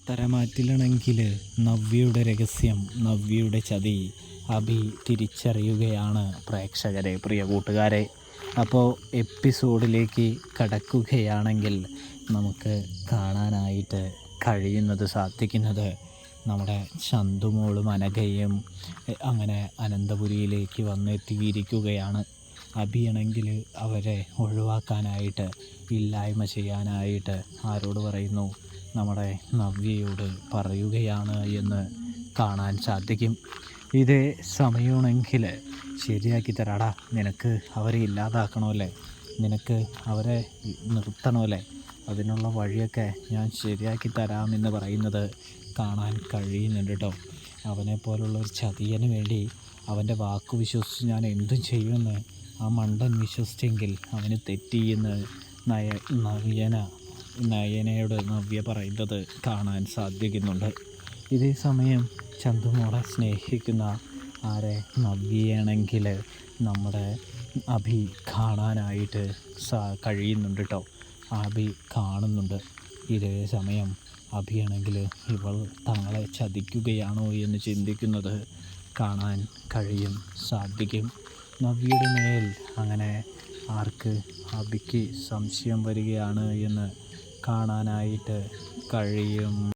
പത്തരമാറ്റിലാണെങ്കിൽ നവ്യയുടെ രഹസ്യം, നവ്യയുടെ ചതി അഭി തിരിച്ചറിയുകയാണ് പ്രേക്ഷകരെ, പ്രിയ കൂട്ടുകാരെ. അപ്പോൾ എപ്പിസോഡിലേക്ക് കടക്കുകയാണെങ്കിൽ നമുക്ക് കാണാനായിട്ട് സാധിക്കുന്നത് നമ്മുടെ ചന്തുമോളും അനഘയും അങ്ങനെ അനന്തപുരിയിലേക്ക് വന്നെത്തിയിരിക്കുകയാണ്. അഭിയാണെങ്കിൽ അവരെ ഒഴിവാക്കാനായിട്ട്, ഇല്ലായ്മ ചെയ്യാനായിട്ട് ആരോട് പറയുന്നു? നമ്മുടെ നവ്യയോട് പറയുകയാണ് എന്ന് കാണാൻ സാധിക്കും. ഇതേ സമയമാണെങ്കിൽ ശരിയാക്കി തരാടാ, നിനക്ക് അവരെ ഇല്ലാതാക്കണമല്ലേ, നിനക്ക് അവരെ നിർത്തണമല്ലേ, അതിനുള്ള വഴിയൊക്കെ ഞാൻ ശരിയാക്കി തരാമെന്ന് പറയുന്നത് കാണാൻ കഴിയുന്നുണ്ട് കേട്ടോ. അവനെപ്പോലുള്ള ഒരു ചതിയന് വേണ്ടി അവൻ്റെ വാക്ക് വിശ്വസിച്ച് ഞാൻ എന്തും ചെയ്യുമെന്ന് ആ മണ്ടൻ വിശ്വസിച്ചെങ്കിൽ അവന് തെറ്റിയെന്ന് നയനയോട് നവ്യ പറയുന്നത് കാണാൻ സാധിക്കുന്നുണ്ട്. ഇതേ സമയം ചന്തുമോളെ സ്നേഹിക്കുന്ന നവ്യയാണെങ്കിൽ നമ്മുടെ അഭി കാണാനായിട്ട് കഴിയുന്നുണ്ട് കേട്ടോ. അഭി കാണുന്നുണ്ട്. ഇതേ സമയം അഭിയാണെങ്കിൽ ഇവൾ തങ്ങളെ ചതിക്കുകയാണോ എന്ന് ചിന്തിക്കുന്നത് കാണാൻ സാധിക്കും. നവ്യയുടെ മേൽ അങ്ങനെ അഭിക്ക് സംശയം വരികയാണ് എന്ന് കാണാനായിട്ട് കഴിയും.